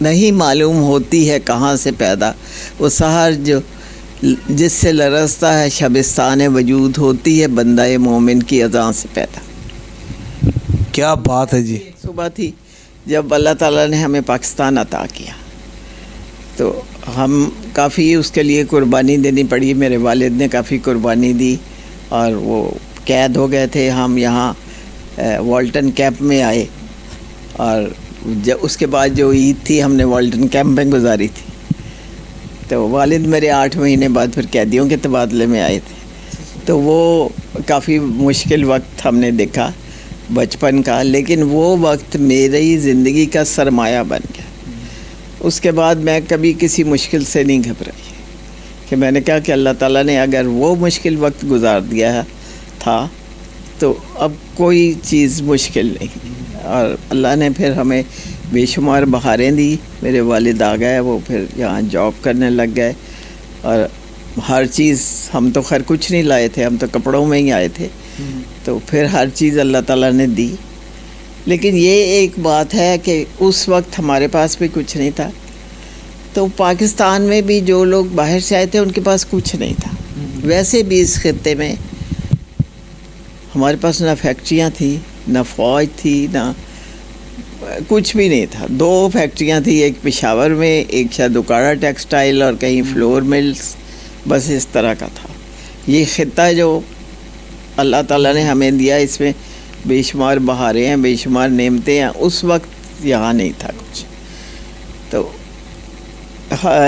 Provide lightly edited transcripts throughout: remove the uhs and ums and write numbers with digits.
نہیں معلوم ہوتی ہے کہاں سے پیدا، وہ سحر جو جس سے لرزتا ہے شبستان وجود، ہوتی ہے بندہ مومن کی اذان سے پیدا. کیا بات ہے جی. ایک صبح تھی جب اللہ تعالیٰ نے ہمیں پاکستان عطا کیا، تو ہم کافی اس کے لیے قربانی دینی پڑی. میرے والد نے کافی قربانی دی اور وہ قید ہو گئے تھے. ہم یہاں والٹن کیمپ میں آئے، اور اس کے بعد جو عید تھی ہم نے والٹن کیمپ میں گزاری تھی. تو والد میرے 8 مہینے بعد پھر قیدیوں کے تبادلے میں آئے تھے. تو وہ کافی مشکل وقت ہم نے دیکھا بچپن کا، لیکن وہ وقت میری زندگی کا سرمایہ بن گیا. اس کے بعد میں کبھی کسی مشکل سے نہیں گھبرائی، کہ میں نے کہا کہ اللہ تعالیٰ نے اگر وہ مشکل وقت گزار دیا تھا تو اب کوئی چیز مشکل نہیں. اور اللہ نے پھر ہمیں بے شمار بہاریں دی. میرے والد آ گئے، وہ پھر یہاں جاب کرنے لگ گئے، اور ہر چیز، ہم تو خیر کچھ نہیں لائے تھے، ہم تو کپڑوں میں ہی آئے تھے، تو پھر ہر چیز اللہ تعالیٰ نے دی. لیکن یہ ایک بات ہے کہ اس وقت ہمارے پاس بھی کچھ نہیں تھا. تو پاکستان میں بھی جو لوگ باہر سے آئے تھے ان کے پاس کچھ نہیں تھا. ویسے بھی اس خطے میں ہمارے پاس نہ فیکٹریاں تھیں، نہ فوج تھی، نہ کچھ بھی نہیں تھا. 2 فیکٹریاں تھیں، ایک پشاور میں، ایک شاید اکاڑا ٹیکسٹائل، اور کہیں فلور ملز، بس اس طرح کا تھا. یہ خطہ جو اللہ تعالیٰ نے ہمیں دیا، اس میں بے شمار بہاریں ہیں، بے شمار نعمتیں ہیں. اس وقت یہاں نہیں تھا کچھ. تو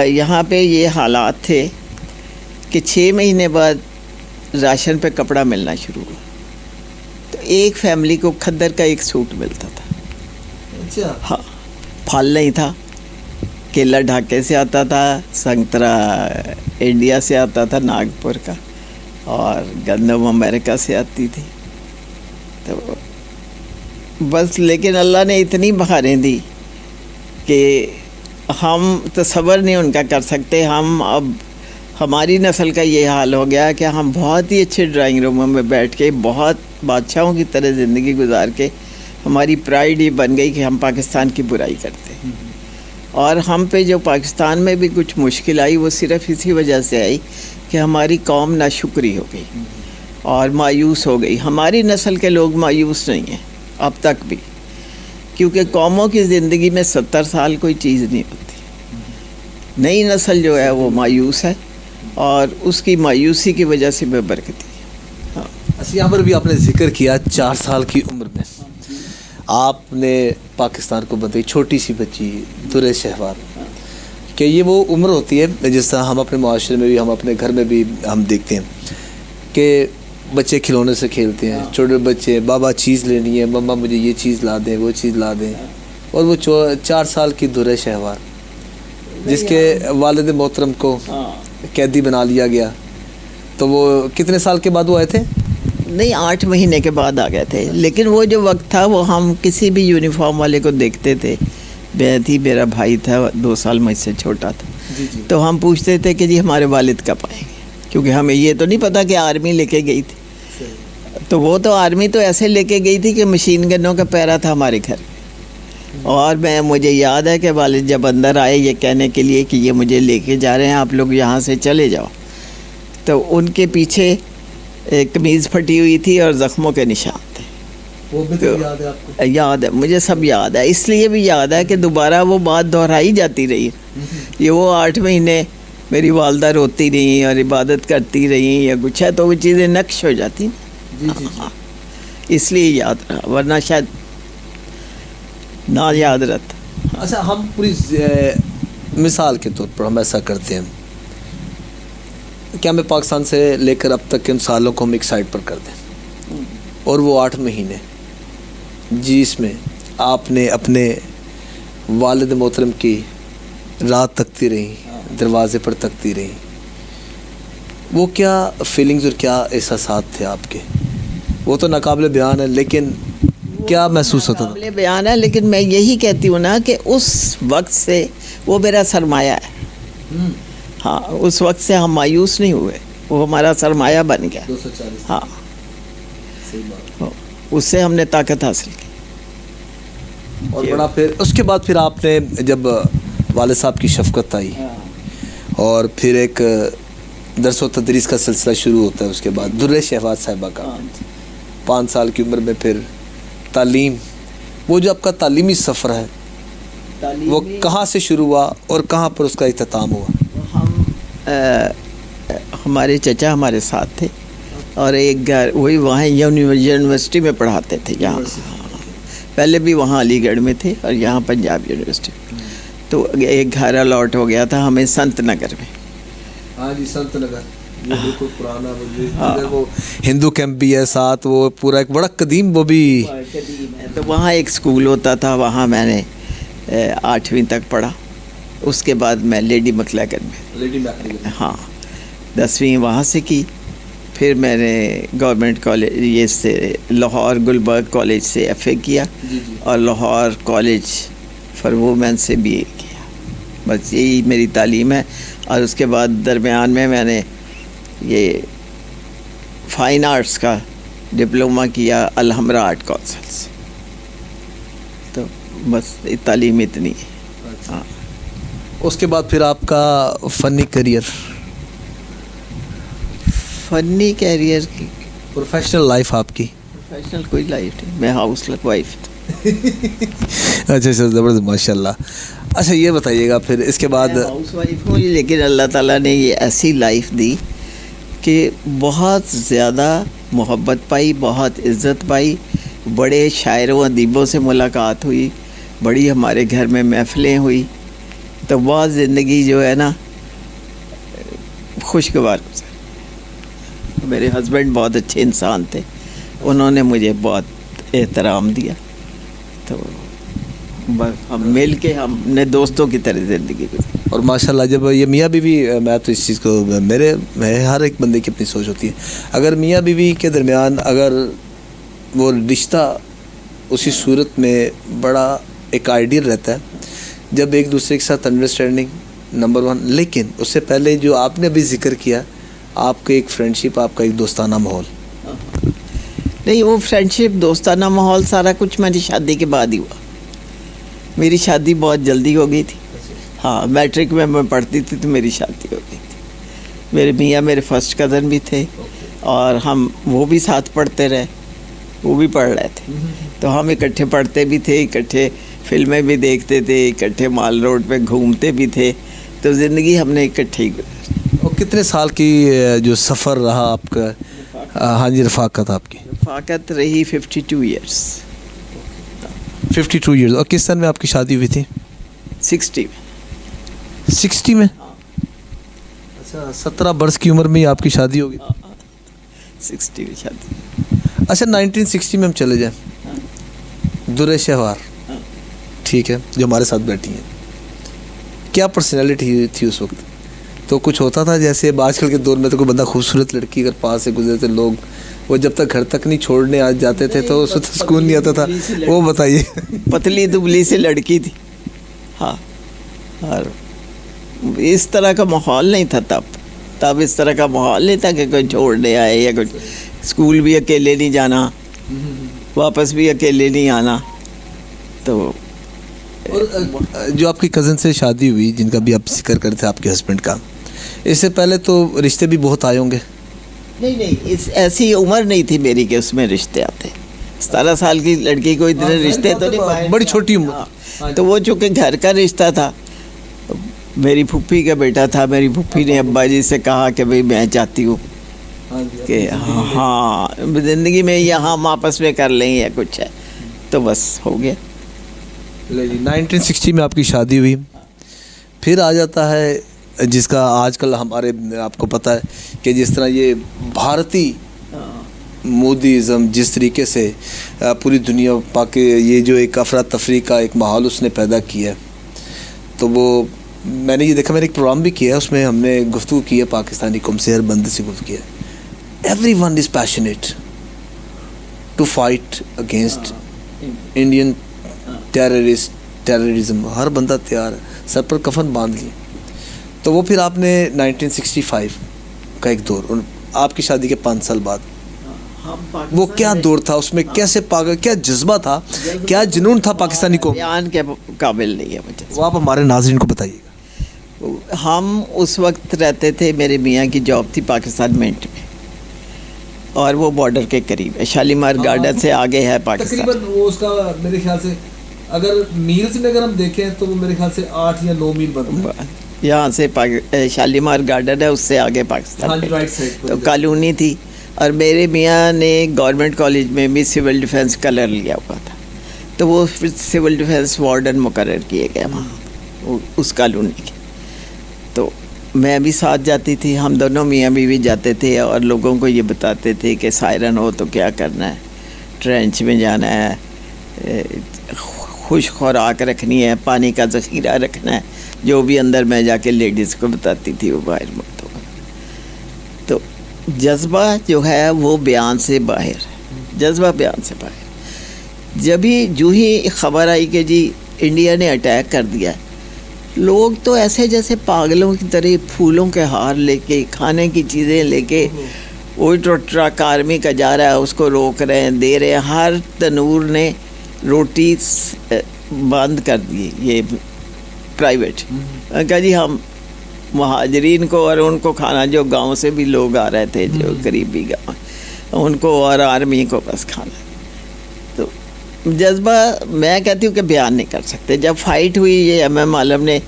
یہاں پہ یہ حالات تھے کہ 6 مہینے بعد راشن پہ کپڑا ملنا شروع ہوا. تو ایک فیملی کو کھدر کا ایک سوٹ ملتا تھا. اچھا. ہاں، پھل نہیں تھا. کیلا ڈھاکے سے آتا تھا، سنگترا انڈیا سے آتا تھا، ناگپور کا، اور گندم امریکہ سے آتی تھی. تو بس، لیکن اللہ نے اتنی بہاریں دی کہ ہم تصور نہیں ان کا کر سکتے. ہم اب ہماری نسل کا یہ حال ہو گیا کہ ہم بہت ہی اچھے ڈرائنگ روموں میں بیٹھ کے بہت بادشاہوں کی طرح زندگی گزار کے ہماری پرائیڈ یہ بن گئی کہ ہم پاکستان کی برائی کرتے ہیں. اور ہم پہ جو پاکستان میں بھی کچھ مشکل آئی وہ صرف اسی وجہ سے آئی کہ ہماری قوم ناشکری ہو گئی اور مایوس ہو گئی. ہماری نسل کے لوگ مایوس نہیں ہیں اب تک بھی، کیونکہ قوموں کی زندگی میں 70 سال کوئی چیز نہیں ہوتی. نئی نسل جو ہے وہ مایوس ہے، اور اس کی مایوسی کی وجہ سے بے برکتی ہے. ہاں، اچھا، یہاں پر بھی آپ نے ذکر کیا 4 سال کی عمر میں آپ نے پاکستان کو بتائی، چھوٹی سی بچی درِ شہوار، کہ یہ وہ عمر ہوتی ہے جس طرح ہم اپنے معاشرے میں بھی، ہم اپنے گھر میں بھی ہم دیکھتے ہیں کہ بچے کھلونے سے کھیلتے ہیں. چھوٹے بچے، بابا چیز لینی ہے، مما مجھے یہ چیز لا دیں، وہ چیز لا دیں. اور وہ 4 سال کی درِ شہوار جس کے والد محترم کو قیدی بنا لیا گیا. تو وہ کتنے سال کے بعد وہ آئے تھے؟ نہیں، 8 مہینے کے بعد آ گئے تھے. لیکن وہ جو وقت تھا وہ ہم کسی بھی یونیفارم والے کو دیکھتے تھے. بہت ہی، میرا بھائی تھا 2 سال مجھ سے چھوٹا تھا، تو ہم پوچھتے تھے کہ جی ہمارے والد کب آئیں گے، کیونکہ ہمیں یہ تو نہیں پتا کہ آرمی لے کے گئی تھی. تو وہ تو آرمی تو ایسے لے کے گئی تھی کہ مشین گنوں کا پیرا تھا ہمارے گھر. اور مجھے یاد ہے کہ والد جب اندر آئے یہ کہنے کے لیے کہ یہ مجھے لے کے جا رہے ہیں، آپ لوگ یہاں سے چلے جاؤ، تو ان کے پیچھے قمیض پھٹی ہوئی تھی اور زخموں کے نشان تھے. وہ بھی یاد ہے آپ کو؟ یاد ہے، مجھے سب یاد ہے. اس لیے بھی یاد ہے کہ دوبارہ وہ بات دہرائی جاتی رہی. یہ وہ 8 مہینے میری والدہ روتی رہی اور عبادت کرتی رہی یا کچھ ہے، تو وہ چیزیں نقش ہو جاتی. اس لیے یاد رہا، ورنہ شاید نہ یاد رہتا. اچھا، ہم پوری مثال کے طور پر ہم ایسا کرتے ہیں کہ ہمیں پاکستان سے لے کر اب تک کے ان سالوں کو ہم ایک سائڈ پر کر دیں، اور وہ 8 مہینے جس میں آپ نے اپنے والد محترم کی رات تکتی رہی، دروازے پر تکتی رہی، وہ کیا فیلنگز اور کیا احساسات تھے آپ کے؟ وہ تو ناقابل بیان ہے، لیکن کیا محسوس ہوتا تھا؟ ناقابل بیان ہے، لیکن میں یہی کہتی ہوں نا کہ اس وقت سے وہ میرا سرمایہ ہے. ہاں، اس وقت سے ہم مایوس نہیں ہوئے، وہ ہمارا سرمایہ بن گیا. 240. ہاں، اس سے ہم نے طاقت حاصل کی. اور بڑا پھر اس کے بعد پھر آپ نے جب والد صاحب کی شفقت آئی اور پھر ایک درس و تدریس کا سلسلہ شروع ہوتا ہے. اس کے بعد درِ شہوات صاحبہ کا 5 سال کی عمر میں پھر تعلیم. وہ جو آپ کا تعلیمی سفر ہے وہ کہاں سے شروع ہوا اور کہاں پر اس کا اختتام ہوا؟ ہمارے چچا ہمارے ساتھ تھے اور ایک گھر وہی وہاں یونیورسٹی میں پڑھاتے تھے. یہاں پہلے بھی وہاں علی گڑھ میں تھے اور یہاں پنجاب یونیورسٹی. تو ایک گھر الاٹ ہو گیا تھا ہمیں سنت نگر میں. ہاں جی, سنت نگر بالکل پرانا, وہ ہندو کیمپ بھی ہے ساتھ, وہ پورا ایک بڑا قدیم وہ بھی. تو وہاں ایک اسکول ہوتا تھا, وہاں میں نے 8ویں تک پڑھا. اس کے بعد میں لیڈی مکلیگن میں, ہاں 10ویں وہاں سے کی. پھر میں نے گورنمنٹ کالج یہ سے لاہور گلبرگ کالج سے FA کیا اور لاہور کالج فار وومین سے BA کیا. بس یہی میری تعلیم ہے. اور اس کے بعد درمیان میں نے یہ فائن آرٹس کا ڈپلومہ کیا الحمرا آرٹ کونسل سے. تو بس تعلیم اتنی ہے. ہاں, اس کے بعد پھر آپ کا فنی کیریئر, فنی کیریئر کی پروفیشنل لائف آپ کی؟ پروفیشنل کوئی لائف نہیں, میں ہاؤس وائف. اچھا زبردست, ماشاء اللہ. اچھا یہ بتائیے گا پھر اس کے بعد. ہاؤس وائف ہوں, لیکن اللہ تعالیٰ نے یہ ایسی لائف دی کہ بہت زیادہ محبت پائی, بہت عزت پائی. بڑے شاعروں ادیبوں سے ملاقات ہوئی, بڑی ہمارے گھر میں محفلیں ہوئی. تو بہت زندگی جو ہے نا خوشگوار گزری. میرے ہسبینڈ بہت اچھے انسان تھے, انہوں نے مجھے بہت احترام دیا. تو بس ہم مل کے ہم نے دوستوں کی طرح زندگی گزاری. اور ماشاءاللہ جب یہ میاں بیوی, میں تو اس چیز کو میرے ہر ایک بندے کی اپنی سوچ ہوتی ہے, اگر میاں بیوی کے درمیان اگر وہ رشتہ اسی صورت میں بڑا ایک آئیڈیل رہتا ہے جب ایک دوسرے کے ساتھ انڈرسٹینڈنگ نمبر 1. لیکن اس سے پہلے جو آپ نے ابھی ذکر کیا, آپ کا ایک فرینڈشپ, آپ کا ایک دوستانہ ماحول. نہیں, وہ فرینڈشپ دوستانہ ماحول سارا کچھ میری شادی کے بعد ہی ہوا. میری شادی بہت جلدی ہو گئی تھی. ہاں, میٹرک میں پڑھتی تھی تو میری شادی ہو گئی تھی. میرے میاں میرے فرسٹ کزن بھی تھے اور ہم وہ بھی ساتھ پڑھتے رہے, وہ بھی پڑھ رہے تھے. تو ہم اکٹھے پڑھتے بھی تھے, اکٹھے فلمیں بھی دیکھتے تھے, اکٹھے مال روڈ پہ گھومتے بھی تھے. تو زندگی ہم نے اکٹھے ہی گزاری. اور کتنے سال کی جو سفر رہا آپ کا؟ ہاں جی, رفاقت آپ کی رفاقت رہی 52 ایئرس. 52 ایئرس. اور کس سن میں آپ کی شادی ہوئی تھی؟ 60 میں. 60 میں؟ اچھا, 17 برس کی عمر میں آپ کی شادی ہوگی. 60 میں شادی. اچھا, 1960 میں ہم چلے جائیں, درِ شہوار, ٹھیک ہے, جو ہمارے ساتھ بیٹھی ہیں, کیا پرسنالٹی تھی اس وقت؟ تو کچھ ہوتا تھا جیسے آج کل کے دور میں تو کوئی بندہ خوبصورت لڑکی اگر پاس سے گزرتے لوگ وہ جب تک گھر تک نہیں چھوڑنے آ جاتے تھے تو اس وقت سکون نہیں آتا تھا, وہ بتائیے. پتلی دبلی سے لڑکی تھی. ہاں, اور اس طرح کا ماحول نہیں تھا تب اس طرح کا ماحول نہیں تھا کہ کوئی چھوڑنے آئے یا کچھ. اسکول بھی اکیلے نہیں جانا, واپس بھی اکیلے نہیں آنا. تو اور جو آپ کی کزن سے شادی ہوئی جن کا بھی آپ ذکر کرتے تھے آپ کے ہسبینڈ کا, اس سے پہلے تو رشتے بھی بہت آئے ہوں گے؟ نہیں, ایسی عمر نہیں تھی میری کہ اس میں رشتے آتے. 17 سال کی لڑکی کو اتنے رشتے تو نہیں, بڑی چھوٹی عمر. تو وہ چونکہ گھر کا رشتہ تھا, میری پھوپھی کا بیٹا تھا. میری پھوپھی نے ابا جی سے کہا کہ بھئی میں چاہتی ہوں کہ ہاں زندگی میں یہاں ہم آپس میں کر لیں یا کچھ ہے. تو بس ہو گیا. 1960 میں آپ کی شادی ہوئی. پھر آ جاتا ہے جس کا آج کل ہمارے آپ کو پتہ ہے کہ جس طرح یہ بھارتی مودیزم جس طریقے سے پوری دنیا یہ جو ایک افراتفری کا ایک ماحول اس نے پیدا کیا ہے, تو وہ میں نے یہ دیکھا, میں نے ایک پروگرام بھی کیا ہے, اس میں ہم نے گفتگو کی ہے پاکستانی قوم سے, ہر بندے سے گفتگو کیا ہے. Everyone is passionate to fight against Indian terrorism. ہر بندہ تیار ہے, سر پر کفن باندھ لیے. تو وہ پھر آپ نے 1965 کا ایک دور, آپ کی شادی کے 5 سال بعد وہ کیا دور تھا, اس میں کیسے کیا جذبہ تھا, کیا جنون تھا پاکستانی قوم, بیان کے قابل نہیں ہے مجھے. وہ آپ ہمارے ناظرین کو بتائیے گا. ہم اس وقت رہتے تھے, میرے میاں کی جاب تھی پاکستان منٹ میں, اور وہ بارڈر کے قریب ہے, شالیمار گارڈن سے آگے ہے پاکستان. تقریباً وہ اس کا میرے خیال سے اگر میلز میں اگر ہم دیکھیں تو وہ میرے خیال سے 8 یا 9 میل بنتا ہے. یہاں سے شالیمار گارڈن ہے, اس سے آگے پاکستان تو کالونی تھی. اور میرے میاں نے گورنمنٹ کالج میں بھی سول ڈیفنس کلر لیا ہوا تھا, تو وہ سول ڈیفنس وارڈن مقرر کیے گئے وہاں اس کالونی کے. تو میں بھی ساتھ جاتی تھی, ہم دونوں میاں بیوی جاتے تھے اور لوگوں کو یہ بتاتے تھے کہ سائرن ہو تو کیا کرنا ہے, ٹرینچ میں جانا ہے, خوش خوراک رکھنی ہے, پانی کا ذخیرہ رکھنا ہے, جو بھی اندر میں جا کے لیڈیز کو بتاتی تھی وہ باہر مردوں کو. تو جذبہ جو ہے وہ بیان سے باہر ہے, جذبہ بیان سے باہر. جو ہی خبر آئی کہ جی انڈیا نے اٹیک کر دیا, لوگ تو ایسے جیسے پاگلوں کی طرح پھولوں کے ہار لے کے, کھانے کی چیزیں لے کے, وہ ٹرک آرمی کا جا رہا ہے اس کو روک رہے ہیں, دے رہے ہیں. ہر تنور نے روٹی بند کر دی, یہ پرائیویٹ. کہا جی ہم مہاجرین کو اور ان کو کھانا, جو گاؤں سے بھی لوگ آ رہے تھے جو قریبی گاؤں, ان کو اور آرمی کو بس کھانا. تو جذبہ میں کہتی ہوں کہ بیان نہیں کر سکتے. جب فائٹ ہوئی یہ MM عالم نے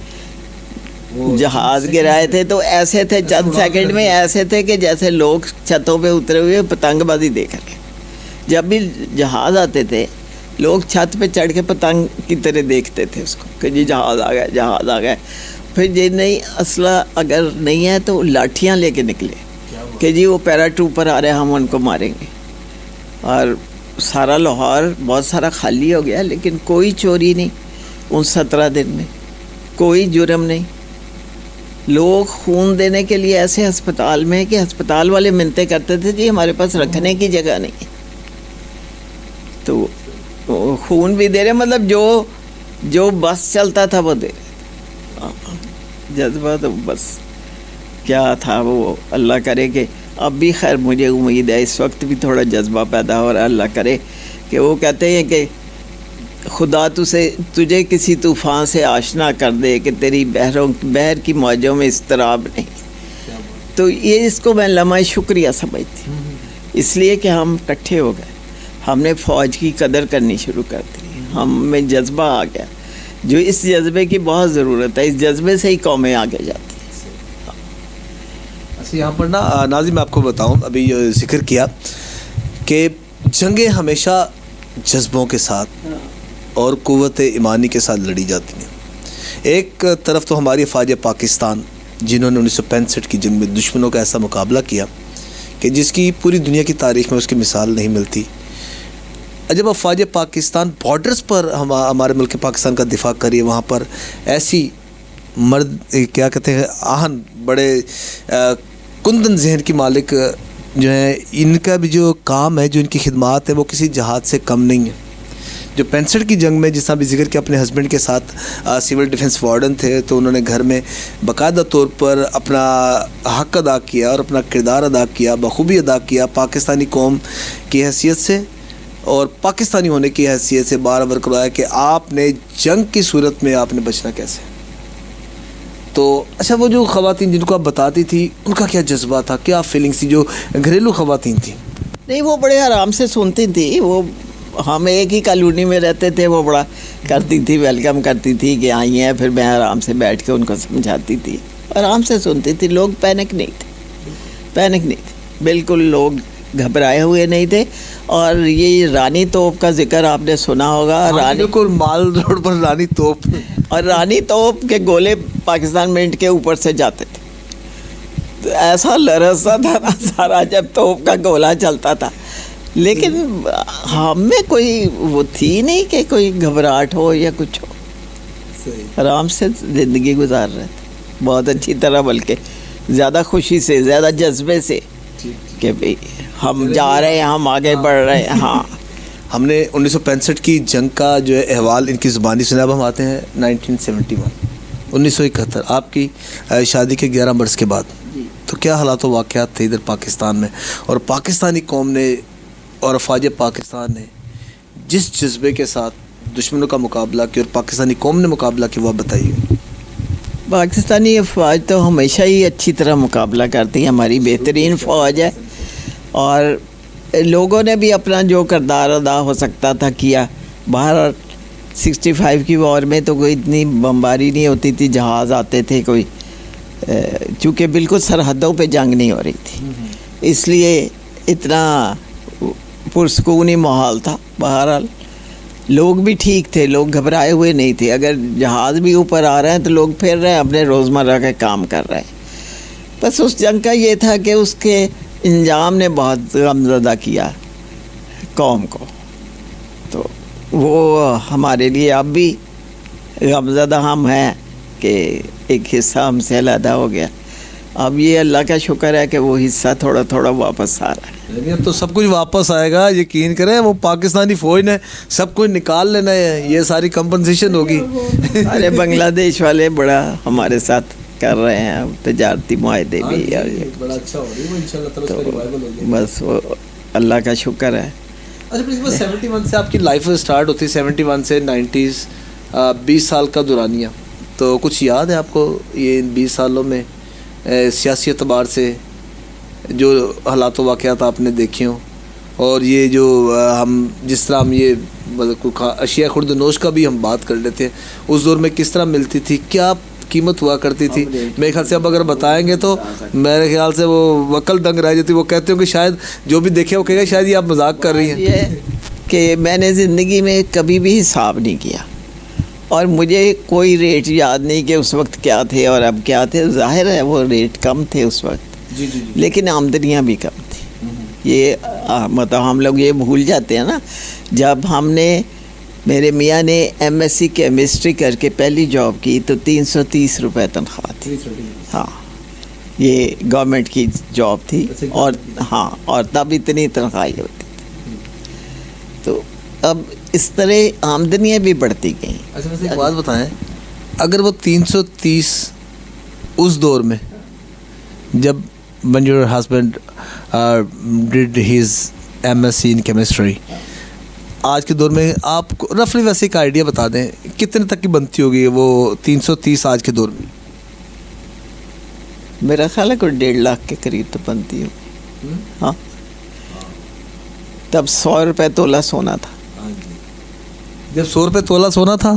جہاز گرائے تھے تو ایسے تھے, چند سیکنڈ میں ایسے تھے کہ جیسے لوگ چھتوں پہ اترے ہوئے پتنگ بازی دیکھ رہے. جب بھی جہاز آتے تھے لوگ چھت پہ چڑھ کے پتنگ کی طرح دیکھتے تھے اس کو کہ جی جہاز آ گئے, جہاز آ گئے. پھر جی نہیں اسلحہ اگر نہیں ہے تو لاٹھیاں لے کے نکلے کہ جی وہ پیرا ٹروپر آ رہے ہیں, ہم ان کو ماریں گے. اور سارا لاہور بہت سارا خالی ہو گیا, لیکن کوئی چوری نہیں ان 17 دن میں, کوئی جرم نہیں. لوگ خون دینے کے لیے ایسے ہسپتال میں کہ ہسپتال والے منتیں کرتے تھے جی ہمارے پاس رکھنے کی جگہ نہیں ہے, تو خون بھی دے رہے, مطلب جو بس چلتا تھا وہ دے رہے. جذبہ تو بس کیا تھا وہ, اللہ کرے کہ اب بھی خیر مجھے امید ہے اس وقت بھی تھوڑا جذبہ پیدا ہو رہا ہے. اللہ کرے کہ وہ کہتے ہیں کہ خدا تجھے کسی طوفان سے آشنا کر دے کہ تیری بحر کی موجوں میں اضطراب نہیں. تو یہ اس کو میں لمحہ شکریہ سمجھتی ہوں, اس لیے کہ ہم اکٹھے ہو گئے, ہم نے فوج کی قدر کرنی شروع کر دی, ہم میں جذبہ آ گیا, جو اس جذبے کی بہت ضرورت ہے. اس جذبے سے ہی قومیں آگے جاتی ہیں. اچھا یہاں پر نا ناظرین میں آپ کو بتاؤں, ابھی ذکر کیا کہ جنگیں ہمیشہ جذبوں کے ساتھ اور قوت ایمانی کے ساتھ لڑی جاتی ہیں. ایک طرف تو ہماری افواج پاکستان جنہوں نے 1965 کی جنگ میں دشمنوں کا ایسا مقابلہ کیا کہ جس کی پوری دنیا کی تاریخ میں اس کی مثال نہیں ملتی. جب افواج پاکستان بارڈرز پر ہمارے ملک پاکستان کا دفاع کریے, وہاں پر ایسی مرد کیا کہتے ہیں آہن بڑے کندن ذہن کی مالک جو ہیں, ان کا بھی جو کام ہے, جو ان کی خدمات ہے وہ کسی جہاد سے کم نہیں ہے. جو 65 کی جنگ میں جس طرح بھی ذکر کیا اپنے ہسبینڈ کے ساتھ سول ڈیفنس وارڈن تھے, تو انہوں نے گھر میں باقاعدہ طور پر اپنا حق ادا کیا اور اپنا کردار ادا کیا, بخوبی ادا کیا. پاکستانی قوم کی حیثیت سے اور پاکستانی ہونے کی حیثیت سے بار بار کروایا کہ آپ نے جنگ کی صورت میں آپ نے بچنا کیسے. تو اچھا وہ جو خواتین جن کو آپ بتاتی تھی ان کا کیا جذبہ تھا, کیا فیلنگس تھی, جو گھریلو خواتین تھیں؟ نہیں وہ بڑے آرام سے سنتی تھی. وہ ہم ایک ہی کالونی میں رہتے تھے, وہ بڑا کرتی تھی, ویلکم کرتی تھی کہ آئی ہیں. پھر میں آرام سے بیٹھ کے ان کو سمجھاتی تھی, آرام سے سنتی تھی. لوگ پینک نہیں تھے بالکل, لوگ گھبرائے ہوئے نہیں تھے. اور یہ رانی توپ کا ذکر آپ نے سنا ہوگا, رانی کو مال روڈ پر رانی توپ, اور رانی توپ کے گولے پاکستان منٹ کے اوپر سے جاتے تھے. تو ایسا لرزتا تھا نا سارا جب توپ کا گولا چلتا تھا. لیکن ہم میں کوئی وہ تھی نہیں کہ کوئی گھبراہٹ ہو یا کچھ ہو. آرام سے زندگی گزار رہے تھے بہت اچھی طرح, بلکہ زیادہ خوشی سے, زیادہ جذبے سے کہ بھئی ہم جا رہے ہیں, ہم آگے بڑھ رہے ہیں. ہاں ہم نے 1965 کی جنگ کا جو ہے احوال ان کی زبانی سنا. اب ہم آتے ہیں 1971 آپ کی شادی کے 11 برس کے بعد, تو کیا حالات و واقعات تھے ادھر پاکستان میں, اور پاکستانی قوم نے اور افواج پاکستان نے جس جذبے کے ساتھ دشمنوں کا مقابلہ کیا اور پاکستانی قوم نے مقابلہ کیا، وہ آپ بتائیے۔ پاکستانی افواج تو ہمیشہ ہی اچھی طرح مقابلہ کرتی ہے، ہماری بہترین فوج ہے، اور لوگوں نے بھی اپنا جو کردار ادا ہو سکتا تھا کیا۔ باہر 65 کی وار میں تو کوئی اتنی بمباری نہیں ہوتی تھی، جہاز آتے تھے کوئی، چونکہ بالکل سرحدوں پہ جنگ نہیں ہو رہی تھی، اس لیے اتنا پرسکونی ماحول تھا۔ بہرحال لوگ بھی ٹھیک تھے، لوگ گھبرائے ہوئے نہیں تھے، اگر جہاز بھی اوپر آ رہے ہیں تو لوگ پھر رہے ہیں، اپنے روزمرہ کے کام کر رہے ہیں۔ بس اس جنگ کا یہ تھا کہ اس کے انجام نے بہت غمزدہ کیا قوم کو، تو وہ ہمارے لیے اب بھی غمزدہ ہم ہیں کہ ایک حصہ ہم سے علیحدہ ہو گیا۔ اب یہ اللہ کا شکر ہے کہ وہ حصہ تھوڑا تھوڑا واپس آ رہا ہے۔ اب تو سب کچھ واپس آئے گا، یقین کریں، وہ پاکستانی فوج نے سب کچھ نکال لینا ہے، یہ ساری کمپنسیشن ہوگی۔ ارے بنگلہ دیش والے بڑا ہمارے ساتھ کر رہے ہیں تجارتی معاہدے بھی، بڑا اچھا ہو رہی ہے، انشاءاللہ تعالیٰ اس کا ریوائول ہو گیا۔ بس وہ اللہ کا شکر ہے۔ اچھا پرنسپل، 71 سے آپ کی لائف اسٹارٹ ہوتی ہے، 71 سے 90s، 20 سال کا دورانیہ، تو کچھ یاد ہے آپ کو یہ ان 20 سالوں میں سیاسی اعتبار سے جو حالات و واقعات آپ نے دیکھے ہوں، اور یہ جو ہم جس طرح ہم یہ اشیاء خورد و نوش کا بھی ہم بات کر لیتے ہیں، اس دور میں کس طرح ملتی تھی، کیا قیمت ہوا کرتی تھی؟ میرے خیال سے اب اگر بتائیں گے تو میرے خیال سے وہ وکل دنگ رہ جاتی، وہ کہتے ہوں کہ شاید جو بھی دیکھے وہ کہے گا شاید یہ آپ مذاق کر رہی ہیں۔ یہ کہ میں نے زندگی میں کبھی بھی حساب نہیں کیا، اور مجھے کوئی ریٹ یاد نہیں کہ اس وقت کیا تھے اور اب کیا تھے۔ ظاہر ہے وہ ریٹ کم تھے اس وقت، لیکن آمدنیاں بھی کم تھیں۔ یہ مطلب ہم لوگ یہ بھول جاتے ہیں نا، جب ہم نے میرے میاں نے MSc کیمسٹری کر کے پہلی جاب کی تو 330 روپے تنخواہ تھی۔ ہاں، یہ گورنمنٹ کی جاب تھی، اور ہاں، اور تب اتنی تنخواہ ہوتی تھی۔ تو اب اس طرح آمدنیاں بھی بڑھتی گئیں۔ اچھا مجھے ایک بات بتائیں، اگر وہ 330 اس دور میں جب when your husband did his MSc in chemistry، آج کے دور میں آپ کو رفلی ویسے ایک آئیڈیا بتا دیں کتنے تک کی بنتی ہوگی وہ 330 آج کے دور میں؟ میرا خیال ہے کوئی 1.5 لاکھ کے قریب تو بنتی ہوگی۔ ہاں، تب 100 روپے تولہ سونا تھا۔ جب 100 روپے تولہ سونا تھا؟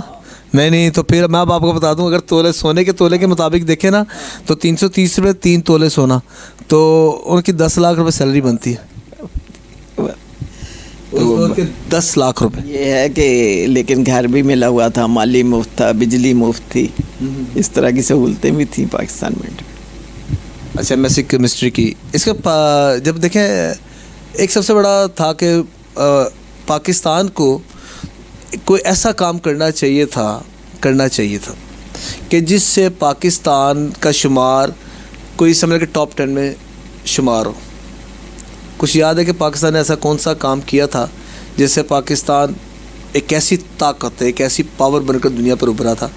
نہیں تو پھر میں اب آپ کو بتا دوں، اگر سونے کے تولے کے مطابق دیکھیں نا تو 330 روپے 3 تولے سونا، تو ان کی 10 لاکھ روپے سیلری بنتی ہے، 10 لاکھ روپے۔ یہ ہے کہ لیکن گھر بھی ملا ہوا تھا، مالی مفت تھا، بجلی مفت تھی، اس طرح کی سہولتیں بھی تھیں پاکستان میں۔ اچھا MSc کیمسٹری کی، اس کا جب دیکھیں ایک سب سے بڑا تھا کہ پاکستان کو کوئی ایسا کام کرنا چاہیے تھا کہ جس سے پاکستان کا شمار کوئی سمجھ کے ٹاپ 10 میں شمار ہو۔ کچھ یاد ہے کہ پاکستان نے ایسا کون سا کام کیا تھا جس سے پاکستان ایک ایسی طاقت، ایک ایسی پاور بن کر دنیا پر ابھرا تھا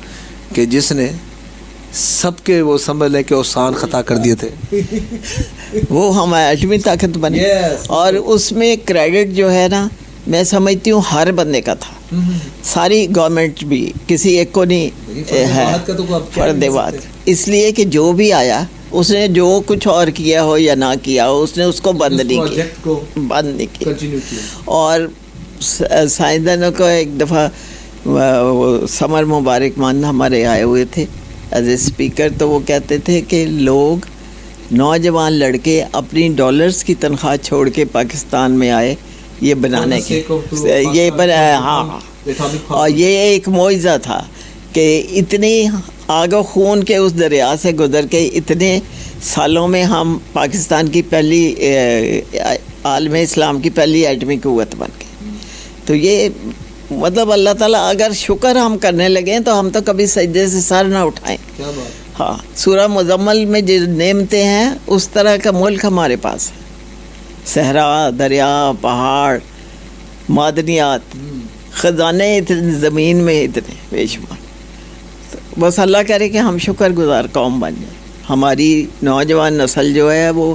کہ جس نے سب کے وہ سمجھ لیں کہ اوسان خطا کر دیے تھے؟ وہ ہم ایٹمی طاقت بنے، اور اس میں کریڈٹ جو ہے نا، میں سمجھتی ہوں ہر بندے کا تھا، ساری گورنمنٹ بھی، کسی ایک کو نہیں ہے فرد واد، اس لیے کہ جو بھی آیا اس نے جو کچھ اور کیا ہو یا نہ کیا ہو، اس نے اس کو بند نہیں کیا۔ اور سائنسدانوں کو ایک دفعہ سمر مبارک مان ہمارے آئے ہوئے تھے ایز اے اسپیکر، تو وہ کہتے تھے کہ لوگ نوجوان لڑکے اپنی ڈالرز کی تنخواہ چھوڑ کے پاکستان میں آئے یہ بنانے کے، یہ ہاں، اور یہ ایک معجزہ تھا کہ اتنی آگ و خون کے اس دریا سے گزر کے اتنے سالوں میں ہم پاکستان کی پہلی عالم اسلام کی پہلی ایٹمی قوت بن گئے۔ تو یہ مطلب اللہ تعالیٰ اگر شکر ہم کرنے لگیں تو ہم تو کبھی سجدے سے سر نہ اٹھائیں۔ ہاں، سورہ مزمل میں جو نعمتیں ہیں اس طرح کا ملک ہمارے پاس ہے، صحرا، دریا، پہاڑ، معدنیات، خزانے اتنے زمین میں اتنے بے شمار۔ بس اللہ کرے کہ ہم شکر گزار قوم بن جائیں، ہماری نوجوان نسل جو ہے وہ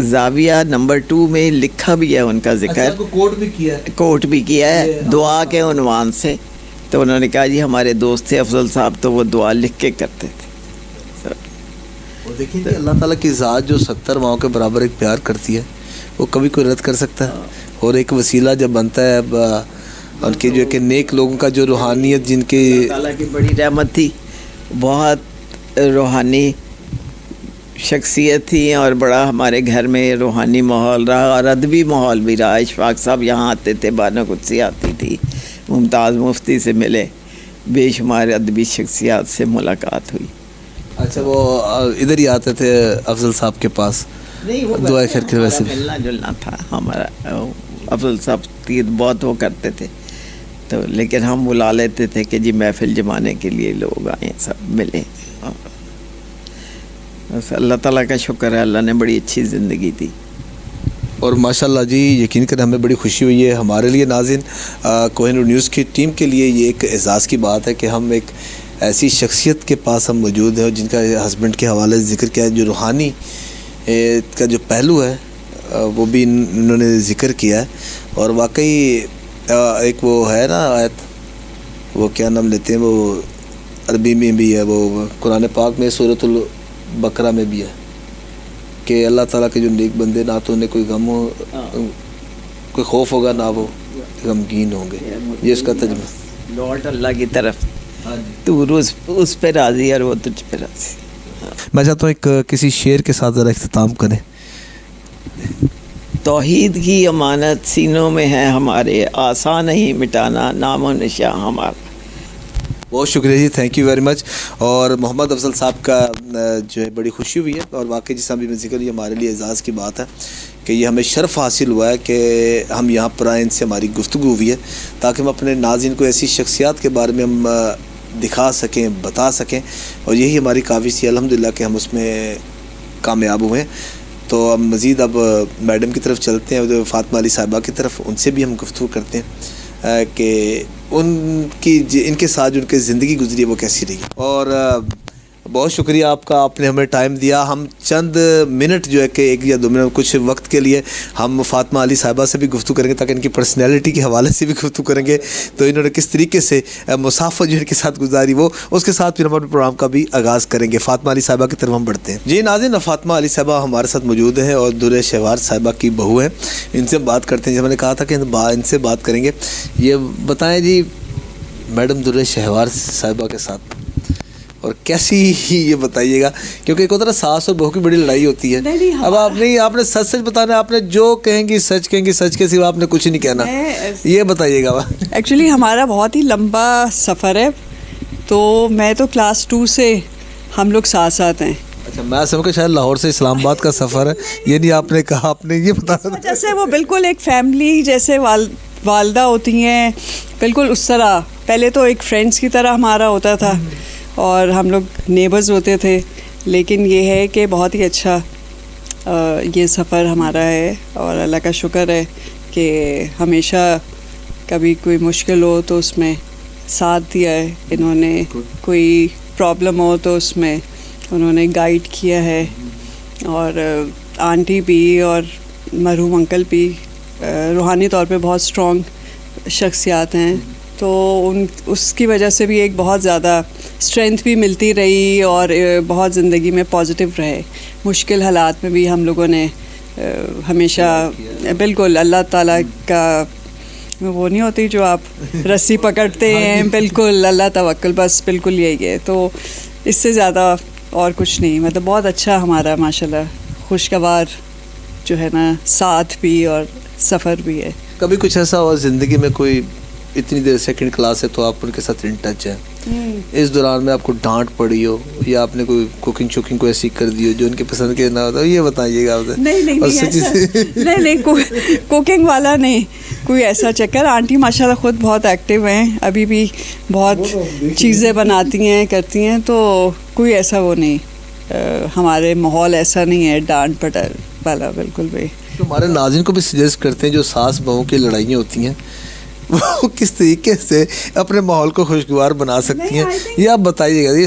زاویہ نمبر 2 میں لکھا بھی ہے ان کا ذکر, کوٹ بھی کیا ہے. کوٹ بھی کیا ہے دعا کے عنوان سے. تو انہوں نے کہا جی ہمارے دوست تھے افضل صاحب, تو وہ دعا لکھ کے کرتے تھے. اور دیکھیں کہ اللہ تعالیٰ کی ذات جو 70 ماؤں کے برابر ایک پیار کرتی ہے, وہ کبھی کوئی رد کر سکتا ہے؟ اور ایک وسیلہ جب بنتا ہے ان کے جو کہ نیک لوگوں کا جو روحانیت جن کی اللہ تعالیٰ کی بڑی رحمت تھی, بہت روحانی شخصیت تھی, اور بڑا ہمارے گھر میں روحانی ماحول رہا اور ادبی ماحول بھی رہا. اشفاق صاحب یہاں آتے تھے, بانو قدسی آتی تھی, ممتاز مفتی سے ملے, بے شمار ادبی شخصیات سے ملاقات ہوئی. اچھا, وہ ادھر ہی آتے تھے افضل صاحب کے پاس؟ نہیں, وہ دعا خیر کے ویسے ملنا جلنا تھا ہمارا. افضل صاحب کی بہت وہ کرتے تھے, تو لیکن ہم بلا لیتے تھے کہ جی محفل جمانے کے لیے لوگ آئیں, سب ملیں. بس اللہ تعالیٰ کا شکر ہے, اللہ نے بڑی اچھی زندگی دی. اور ماشاءاللہ جی یقین کریں ہمیں بڑی خوشی ہوئی ہے. ہمارے لیے ناظرین, کوہ نور نیوز کی ٹیم کے لیے یہ ایک اعزاز کی بات ہے کہ ہم ایک ایسی شخصیت کے پاس ہم موجود ہیں جن کا ہسبینڈ کے حوالے سے ذکر کیا ہے, جو روحانی کا جو پہلو ہے وہ بھی انہوں نے ذکر کیا ہے. اور واقعی ایک وہ ہے نا آیت, وہ کیا نام لیتے ہیں, وہ عربی میں بھی ہے, وہ قرآن پاک میں سورۃ البقرہ میں بھی ہے کہ اللہ تعالیٰ کے جو نیک بندے نہ تو انہیں کوئی غم ہو, کوئی خوف ہوگا, نہ وہ غمگین ہوں گے. یہ اس کا ترجمہ. لوٹ اللہ کی طرف, تو اس پہ راضی اور وہ تجھ پہ راضی. میں چاہتا ہوں ایک کسی شعر کے ساتھ ذرا اختتام کریں. توحید کی امانت سینوں میں ہے ہمارے, آسان نہیں مٹانا نام و نشاں ہمارا. بہت شکریہ جی, تھینک یو ویری مچ. اور محمد افضل صاحب کا جو ہے بڑی خوشی ہوئی ہے, اور واقعی جس بھی میں ذکر, یہ ہمارے لیے اعزاز کی بات ہے کہ یہ ہمیں شرف حاصل ہوا ہے کہ ہم یہاں پر آئیں, ان سے ہماری گفتگو ہوئی ہے تاکہ ہم اپنے ناظرین کو ایسی شخصیات کے بارے میں ہم دکھا سکیں, بتا سکیں, اور یہی ہماری کاوش تھی الحمدللہ کہ ہم اس میں کامیاب ہوئے ہیں. تو ہم مزید اب میڈم کی طرف چلتے ہیں, فاطمہ علی صاحبہ کی طرف, ان سے بھی ہم گفتگو کرتے ہیں کہ ان کے ساتھ جو ان کی زندگی گزری ہے وہ کیسی رہی. اور بہت شکریہ آپ کا, آپ نے ہمیں ٹائم دیا. ہم چند منٹ جو ہے کہ 1 یا 2 منٹ کچھ وقت کے لیے ہم فاطمہ علی صاحبہ سے بھی گفتگو کریں گے تاکہ ان کی پرسنالٹی کے حوالے سے بھی گفتگو کریں گے, تو انہوں نے کس طریقے سے مسافت جو ان کے ساتھ گزاری, وہ اس کے ساتھ پھر ہم اپنے پروگرام کا بھی آغاز کریں گے. فاطمہ علی صاحبہ کی طرف ہم بڑھتے ہیں. جی ناظرین, فاطمہ علی صاحبہ ہمارے ساتھ موجود ہیں اور در شہوار صاحبہ کی بہو ہیں. ان سے بات کرتے ہیں. جب میں نے کہا تھا کہ ان سے بات کریں گے, یہ بتائیں جی میڈم در شہوار صاحبہ کے ساتھ اور کیسی ہی, یہ بتائیے گا, کیونکہ ایک ہوتا ہے ساس اور بہو کی بڑی لڑائی ہوتی ہے. اب آپ نے سچ بتانا ہے, آپ نے جو کہیں گی سچ کہیں گی, سچ کے سوا آپ نے کچھ نہیں کہنا. یہ بتائیے گا. ایکچولی ہمارا بہت ہی لمبا سفر ہے, تو میں تو کلاس 2 سے ہم لوگ ساتھ ساتھ ہیں. اچھا, میں سمجھ کہ شاید لاہور سے اسلام آباد کا سفر ہے, یہ نہیں آپ نے کہا, آپ نے یہ بتانا. جیسے وہ بالکل ایک فیملی جیسے والدہ ہوتی ہیں, بالکل اس طرح. پہلے تو ایک فرینڈس کی طرح ہمارا ہوتا تھا اور ہم لوگ نیبرز ہوتے تھے, لیکن یہ ہے کہ بہت ہی اچھا یہ سفر ہمارا ہے, اور اللہ کا شکر ہے کہ ہمیشہ کبھی کوئی مشکل ہو تو اس میں ساتھ دیا ہے انہوں نے, کوئی پرابلم ہو تو اس میں انہوں نے گائیڈ کیا ہے. اور آنٹی بھی اور مرحوم انکل بھی روحانی طور پہ بہت اسٹرانگ شخصیات ہیں, تو اس کی وجہ سے بھی ایک بہت زیادہ اسٹرینتھ بھی ملتی رہی اور بہت زندگی میں پازیٹیو رہے. مشکل حالات میں بھی ہم لوگوں نے ہمیشہ بالکل اللہ تعالیٰ کا وہ نہیں ہوتی جو آپ رسی پکڑتے ہیں, بالکل اللہ توکل, بس بالکل یہی ہے. تو اس سے زیادہ اور کچھ نہیں, مطلب بہت اچھا ہمارا ماشاءاللہ خوشگوار جو ہے نا ساتھ بھی اور سفر بھی ہے. کبھی کچھ ایسا ہوا زندگی میں, کوئی اتنی دیر سیکنڈ کلاس ہے تو آپ ان کے ساتھ ان ٹچ ہیں, اس دوران میں آپ کو ڈانٹ پڑی ہو یا آپ نے کوئی کوکنگ کو ایسی کر دی ہو جو ان کے پسند کے نہ ہوتا, یہ بتائیے گا. نہیں کوکنگ والا نہیں, کوئی ایسا چکر. آنٹی ماشاءاللہ خود بہت ایکٹیو ہیں, ابھی بھی بہت چیزیں بناتی ہیں, کرتی ہیں, تو کوئی ایسا وہ نہیں. ہمارے ماحول ایسا نہیں ہے ڈانٹ پٹر والا, بالکل بھی. تو ہمارے ناظرین کو بھی سجیسٹ کرتے ہیں جو ساس بہو کی لڑائیاں ہوتی ہیں وہ کس طریقے سے اپنے ماحول کو خوشگوار بنا سکتی ہیں, یہ آپ بتائیے گا. یہ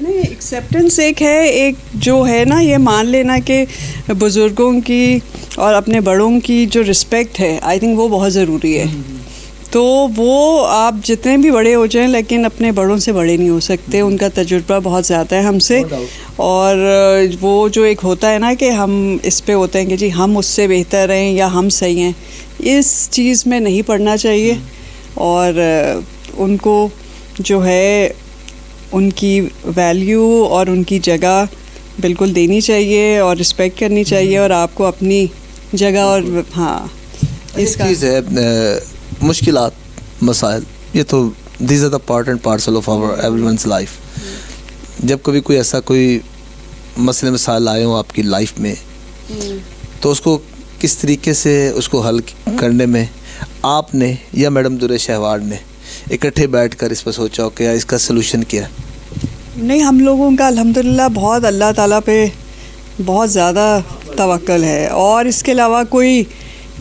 نہیں ایکسیپٹنس ایک ہے، ایک جو ہے نا یہ مان لینا کہ بزرگوں کی اور اپنے بڑوں کی جو رسپیکٹ ہے آئی تھنک وہ بہت ضروری ہے. تو وہ آپ جتنے بھی بڑے ہو جائیں لیکن اپنے بڑوں سے بڑے نہیں ہو سکتے، ان کا تجربہ بہت زیادہ ہے ہم سے. اور وہ جو ایک ہوتا ہے نا کہ ہم اس پہ ہوتے ہیں کہ جی ہم اس سے بہتر ہیں یا ہم صحیح ہیں، اس چیز میں نہیں پڑنا چاہیے. اور ان کو جو ہے ان کی ویلیو اور ان کی جگہ بالکل دینی چاہیے اور رسپیکٹ کرنی چاہیے، اور آپ کو اپنی جگہ اور ہاں اس کا چیز ہے مشکلات، مسائل، یہ تو these are the part and parcel of our everyone's life. جب کبھی کوئی ایسا کوئی مسئلے مسائل آئے ہوں آپ کی لائف میں تو اس کو کس طریقے سے اس کو حل کرنے میں آپ نے یا میڈم درِ شہوار نے اکٹھے بیٹھ کر اس پر سوچا ہو کہ اس کا سلوشن کیا؟ نہیں، ہم لوگوں کا الحمدللہ بہت اللہ تعالیٰ پہ بہت زیادہ توکل ہے، اور اس کے علاوہ کوئی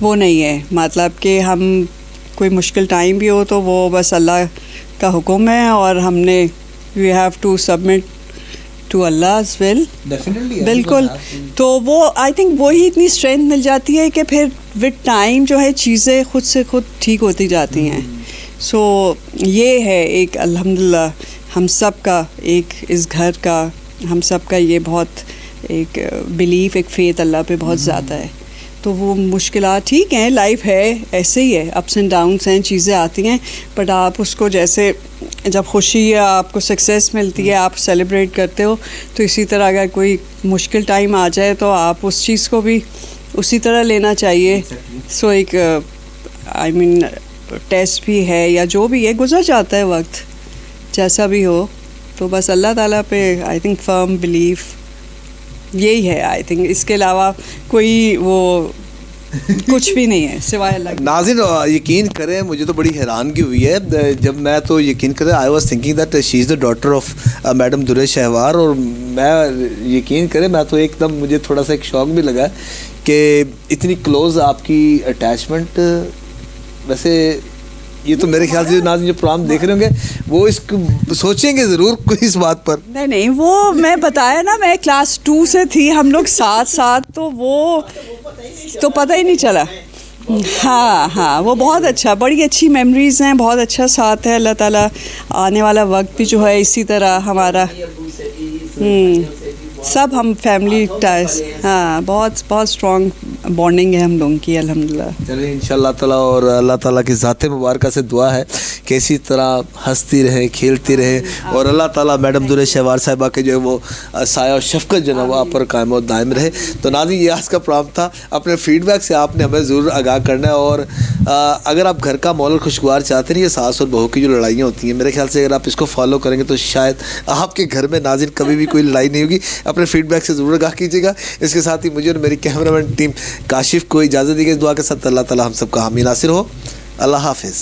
وہ نہیں ہے. مطلب کہ ہم کوئی مشکل ٹائم بھی ہو تو وہ بس اللہ کا حکم ہے، اور hum نے we have to submit to Allah's will. بالکل. تو وہ آئی تھنک وہی اتنی اسٹرینتھ مل جاتی ہے کہ پھر وتھ ٹائم جو ہے چیزیں خود سے خود ٹھیک ہوتی جاتی ہیں. سو یہ ہے ایک الحمدللہ ہم سب کا ایک اس گھر کا ہم سب کا یہ بہت ایک بلیف، ایک فیتھ اللہ پہ بہت زیادہ ہے. تو وہ مشکلات ٹھیک ہیں، لائف ہے ایسے ہی ہے، اپس اینڈ ڈاؤنس ہیں، چیزیں آتی ہیں، بٹ آپ اس کو جیسے جب خوشی یا آپ کو سکسیس ملتی ہے آپ سیلیبریٹ کرتے ہو، تو اسی طرح اگر کوئی مشکل ٹائم آ جائے تو آپ اس چیز کو بھی اسی طرح لینا چاہیے. سو ایک آئی مین ٹیسٹ بھی ہے یا جو بھی ہے، گزر جاتا ہے وقت جیسا بھی ہو. تو بس اللہ تعالیٰ پہ آئی تھنک فرم بلیف یہی ہے آئی تھنک، اس کے علاوہ کوئی وہ کچھ بھی نہیں ہے سوائے اللہ کی. ناظرین یقین کریں مجھے تو بڑی حیرانگی ہوئی ہے جب میں تو یقین کریں I was thinking that she is the daughter of madam Dur Shehwar, اور میں یقین کریں میں تو ایک دم مجھے تھوڑا سا ایک شوق بھی لگا کہ اتنی کلوز آپ کی اٹیچمنٹ. ویسے یہ تو میرے خیال سے ناظرین جو پروگرام دیکھ رہے ہوں گے وہ اس کو سوچیں گے ضرور کوئی اس بات پر. نہیں وہ میں بتایا نا، میں کلاس 2 سے تھی، ہم لوگ ساتھ تو وہ تو پتہ ہی نہیں چلا. ہاں وہ بہت اچھا، بڑی اچھی میموریز ہیں، بہت اچھا ساتھ ہے. اللہ تعالیٰ آنے والا وقت بھی جو ہے اسی طرح ہمارا سب ہم فیملی ٹائز، ہاں بہت بہت اسٹرانگ بانڈنگ ہے ہم لوگوں کی الحمدللہ. چلیں انشاءاللہ تعالیٰ، اور اللہ تعالیٰ کی ذات مبارکہ سے دعا ہے کہ اسی طرح ہنستی رہیں، کھیلتی رہیں، اور اللہ تعالیٰ میڈم درِ شہوار صاحبہ کے جو ہے وہ سایہ اور شفقت جو ہے وہ آپ پر قائم و دائم رہے. تو ناظرین یہ آج کا پروگرام تھا. اپنے فیڈ بیک سے آپ نے ہمیں ضرور آگاہ کرنا ہے، اور اگر آپ گھر کا ماحول خوشگوار چاہتے ہیں، یہ ساس اور بہو کی جو لڑائیاں ہوتی ہیں میرے خیال سے اگر آپ اس کو فالو کریں گے تو شاید آپ کے گھر میں ناظرین کبھی بھی کوئی لڑائی نہیں ہوگی. اپنے فیڈ بیک سے ضرور آگاہ کیجیے گا. اس کے ساتھ ہی مجھے اور میری کیمرہ مین ٹیم کاشف کو اجازت دی گئی. دعا کے ساتھ اللہ تعالیٰ ہم سب کا حامی ناصر ہو. اللہ حافظ.